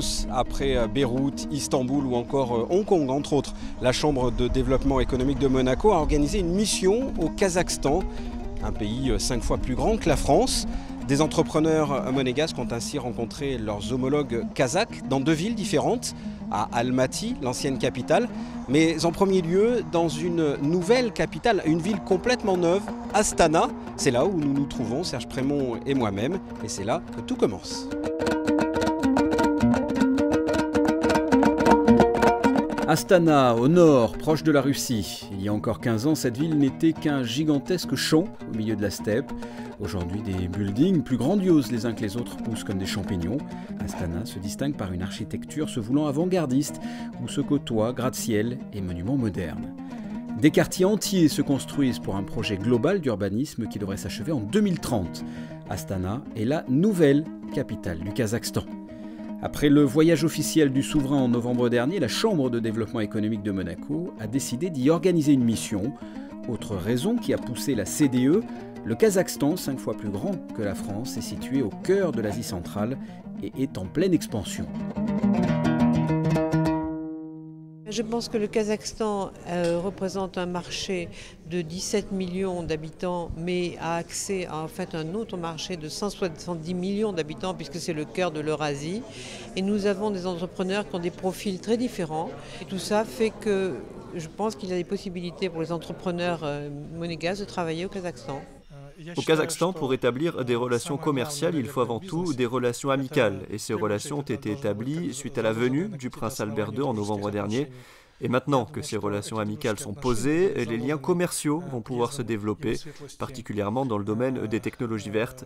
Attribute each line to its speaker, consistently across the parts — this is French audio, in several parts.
Speaker 1: tous, après Beyrouth, Istanbul ou encore Hong Kong, entre autres, la Chambre de développement économique de Monaco a organisé une mission au Kazakhstan, un pays 5 fois plus grand que la France. Des entrepreneurs monégasques ont ainsi rencontré leurs homologues kazakhs dans 2 villes différentes, à Almaty, l'ancienne capitale, mais en premier lieu dans une nouvelle capitale, une ville complètement neuve, Astana. C'est là où nous nous trouvons, Serge Prémont et moi-même, et c'est là que tout commence. Astana, au nord, proche de la Russie. Il y a encore 15 ans, cette ville n'était qu'un gigantesque champ au milieu de la steppe. Aujourd'hui, des buildings plus grandioses les uns que les autres poussent comme des champignons. Astana se distingue par une architecture se voulant avant-gardiste, où se côtoient gratte-ciel et monuments modernes. Des quartiers entiers se construisent pour un projet global d'urbanisme qui devrait s'achever en 2030. Astana est la nouvelle capitale du Kazakhstan. Après le voyage officiel du souverain en novembre dernier, la Chambre de développement économique de Monaco a décidé d'y organiser une mission. Autre raison qui a poussé la CDE, le Kazakhstan, 5 fois plus grand que la France, est situé au cœur de l'Asie centrale et est en pleine expansion.
Speaker 2: Je pense que le Kazakhstan représente un marché de 17 millions d'habitants, mais a accès à en fait un autre marché de 170 millions d'habitants, puisque c'est le cœur de l'Eurasie. Et nous avons des entrepreneurs qui ont des profils très différents. Et tout ça fait que je pense qu'il y a des possibilités pour les entrepreneurs monégasques de travailler au Kazakhstan.
Speaker 3: Au Kazakhstan, pour établir des relations commerciales, il faut avant tout des relations amicales. Et ces relations ont été établies suite à la venue du prince Albert II en novembre dernier. Et maintenant que ces relations amicales sont posées, les liens commerciaux vont pouvoir se développer, particulièrement dans le domaine des technologies vertes.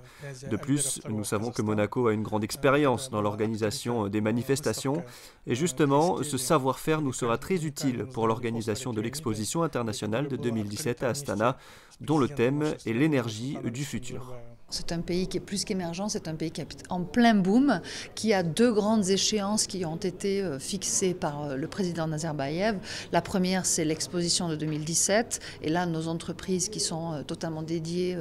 Speaker 3: De plus, nous savons que Monaco a une grande expérience dans l'organisation des manifestations. Et justement, ce savoir-faire nous sera très utile pour l'organisation de l'exposition internationale de 2017 à Astana, dont le thème est l'énergie du futur.
Speaker 4: C'est un pays qui est plus qu'émergent, c'est un pays qui est en plein boom, qui a 2 grandes échéances qui ont été fixées par le président Nazarbayev. La première, c'est l'exposition de 2017. Et là, nos entreprises qui sont totalement dédiées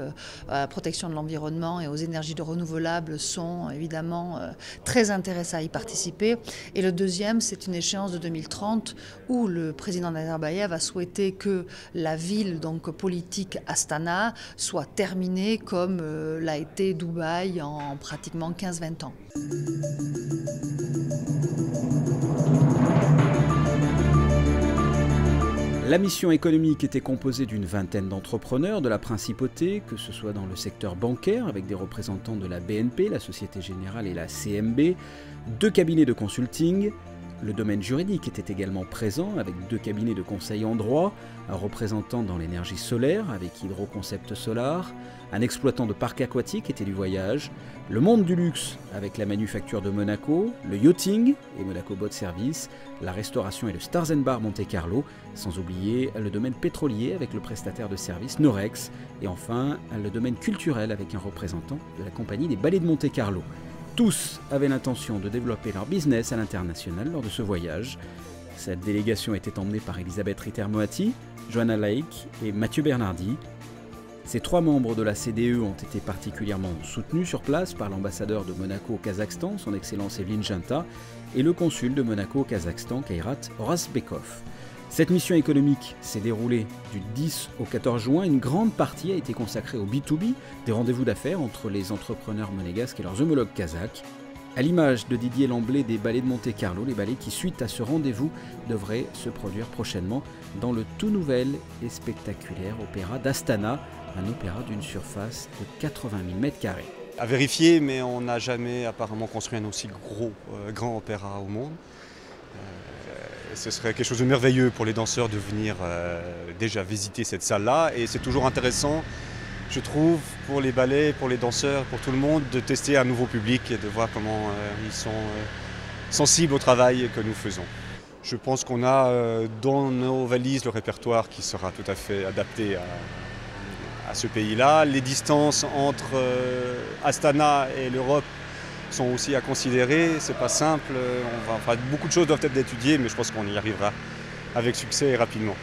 Speaker 4: à la protection de l'environnement et aux énergies renouvelables sont évidemment très intéressées à y participer. Et le deuxième, c'est une échéance de 2030 où le président Nazarbayev a souhaité que la ville donc politique Astana soit terminée comme l'a été Dubaï en pratiquement 15-20 ans.
Speaker 1: La mission économique était composée d'une vingtaine d'entrepreneurs de la principauté, que ce soit dans le secteur bancaire avec des représentants de la BNP, la Société Générale et la CMB, 2 cabinets de consulting. Le domaine juridique était également présent avec 2 cabinets de conseil en droit, un représentant dans l'énergie solaire avec Hydroconcept Solar, un exploitant de parcs aquatiques et télévoyage, le monde du luxe avec la manufacture de Monaco, le yachting et Monaco Boat Service, la restauration et le Stars & Bar Monte Carlo, sans oublier le domaine pétrolier avec le prestataire de services Norex et enfin le domaine culturel avec un représentant de la compagnie des Ballets de Monte Carlo. Tous avaient l'intention de développer leur business à l'international lors de ce voyage. Cette délégation était emmenée par Elisabeth Ritter-Moati, Johanna Laïc et Mathieu Bernardi. Ces 3 membres de la CDE ont été particulièrement soutenus sur place par l'ambassadeur de Monaco au Kazakhstan, son Excellence Evelyne Ginta, et le consul de Monaco au Kazakhstan, Kairat Orazbekov. Cette mission économique s'est déroulée du 10 au 14 juin. Une grande partie a été consacrée au B2B, des rendez-vous d'affaires entre les entrepreneurs monégasques et leurs homologues kazakhs. À l'image de Didier Lamblay des Ballets de Monte Carlo, les ballets qui, suite à ce rendez-vous, devraient se produire prochainement dans le tout nouvel et spectaculaire opéra d'Astana, un opéra d'une surface de 80 000 m².
Speaker 5: À vérifier, mais on n'a jamais apparemment construit un aussi grand opéra au monde. Ce serait quelque chose de merveilleux pour les danseurs de venir déjà visiter cette salle-là. Et c'est toujours intéressant, je trouve, pour les ballets, pour les danseurs, pour tout le monde, de tester un nouveau public et de voir comment ils sont sensibles au travail que nous faisons. Je pense qu'on a dans nos valises le répertoire qui sera tout à fait adapté à ce pays-là. Les distances entre Astana et l'Europe sont aussi à considérer, c'est pas simple, beaucoup de choses doivent être étudiées, mais je pense qu'on y arrivera avec succès et rapidement.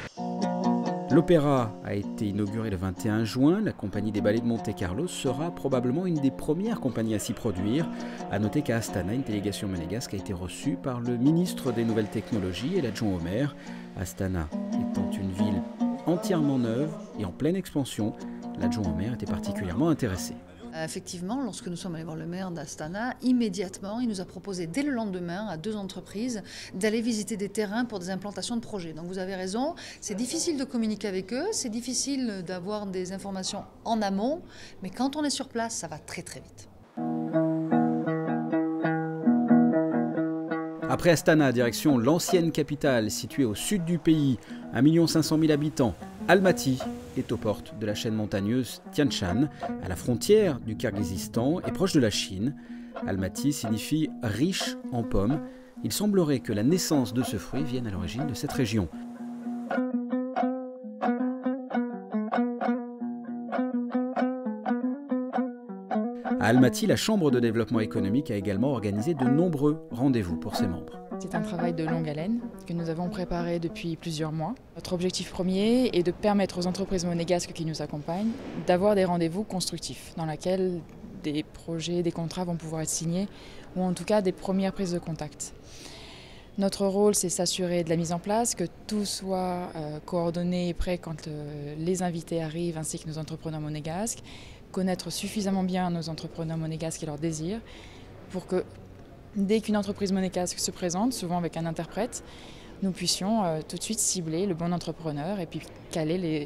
Speaker 1: L'opéra a été inauguré le 21 juin. La compagnie des ballets de Monte-Carlo sera probablement une des premières compagnies à s'y produire. A noter qu'à Astana, une délégation monégasque a été reçue par le ministre des Nouvelles Technologies et l'adjoint au maire. Astana étant une ville entièrement neuve et en pleine expansion, l'adjoint au maire était particulièrement intéressé.
Speaker 4: Effectivement, lorsque nous sommes allés voir le maire d'Astana, immédiatement, il nous a proposé dès le lendemain à 2 entreprises d'aller visiter des terrains pour des implantations de projets. Donc vous avez raison, c'est difficile de communiquer avec eux, c'est difficile d'avoir des informations en amont, mais quand on est sur place, ça va très très vite.
Speaker 1: Après Astana, direction l'ancienne capitale située au sud du pays, 1 500 000 habitants, Almaty est aux portes de la chaîne montagneuse Tian Shan, à la frontière du Kirghizistan et proche de la Chine. Almaty signifie riche en pommes. Il semblerait que la naissance de ce fruit vienne à l'origine de cette région. À Almaty, la Chambre de développement économique a également organisé de nombreux rendez-vous pour ses membres.
Speaker 6: C'est un travail de longue haleine que nous avons préparé depuis plusieurs mois. Notre objectif premier est de permettre aux entreprises monégasques qui nous accompagnent d'avoir des rendez-vous constructifs dans lesquels des projets, des contrats vont pouvoir être signés ou en tout cas des premières prises de contact. Notre rôle, c'est s'assurer de la mise en place, que tout soit coordonné et prêt quand les invités arrivent ainsi que nos entrepreneurs monégasques, connaître suffisamment bien nos entrepreneurs monégasques et leurs désirs pour que dès qu'une entreprise monégasque se présente, souvent avec un interprète, nous puissions tout de suite cibler le bon entrepreneur et puis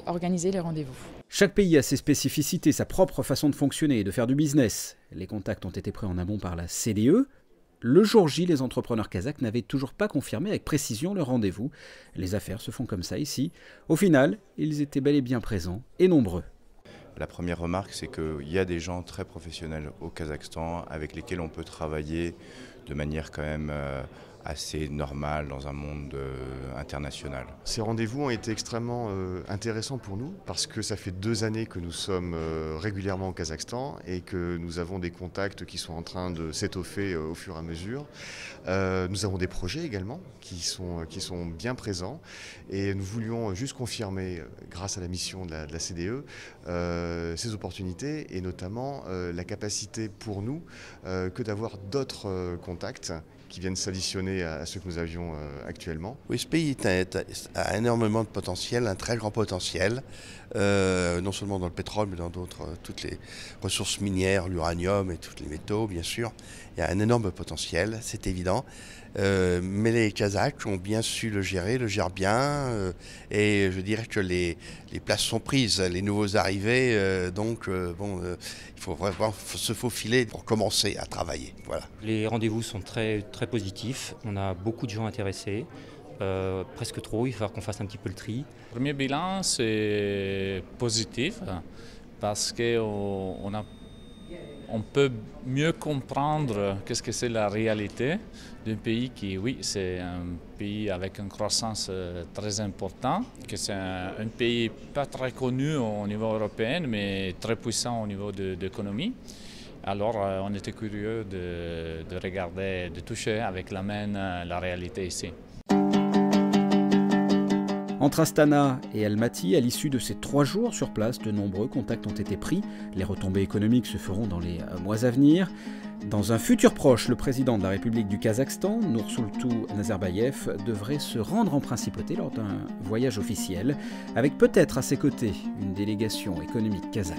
Speaker 6: organiser les rendez-vous.
Speaker 1: Chaque pays a ses spécificités, sa propre façon de fonctionner et de faire du business. Les contacts ont été pris en amont par la CDE. Le jour J, les entrepreneurs kazakhs n'avaient toujours pas confirmé avec précision le rendez-vous. Les affaires se font comme ça ici. Au final, ils étaient bel et bien présents et nombreux.
Speaker 7: La première remarque, c'est qu'il y a des gens très professionnels au Kazakhstan avec lesquels on peut travailler de manière quand même assez normale dans un monde international.
Speaker 8: Ces rendez-vous ont été extrêmement intéressants pour nous parce que ça fait 2 années que nous sommes régulièrement au Kazakhstan et que nous avons des contacts qui sont en train de s'étoffer au fur et à mesure. Nous avons des projets également qui sont bien présents et nous voulions juste confirmer, grâce à la mission de la CDE, ces opportunités et notamment la capacité pour nous que d'avoir d'autres contacts qui viennent s'additionner à ceux que nous avions actuellement.
Speaker 9: Oui, ce pays a énormément de potentiel, un très grand potentiel, non seulement dans le pétrole, mais dans toutes les ressources minières, l'uranium et tous les métaux, bien sûr. Il y a un énorme potentiel, c'est évident. Mais les Kazakhs ont bien su le gérer, le gèrent bien, et je dirais que les places sont prises, les nouveaux arrivés, il faut vraiment se faufiler pour commencer à travailler. Voilà.
Speaker 10: Les rendez-vous sont très, très positifs, on a beaucoup de gens intéressés, presque trop, il va falloir qu'on fasse un petit peu le tri.
Speaker 11: Le premier bilan, c'est positif, parce qu'on peut mieux comprendre qu'est-ce que c'est la réalité d'un pays qui, oui, c'est un pays avec une croissance très importante, que c'est un pays pas très connu au niveau européen, mais très puissant au niveau de l'économie. Alors, on était curieux de regarder, de toucher avec la main la réalité ici.
Speaker 1: Entre Astana et Almaty, à l'issue de ces 3 jours sur place, de nombreux contacts ont été pris. Les retombées économiques se feront dans les mois à venir. Dans un futur proche, le président de la République du Kazakhstan, Nursultou Nazarbayev, devrait se rendre en principauté lors d'un voyage officiel, avec peut-être à ses côtés une délégation économique kazakh.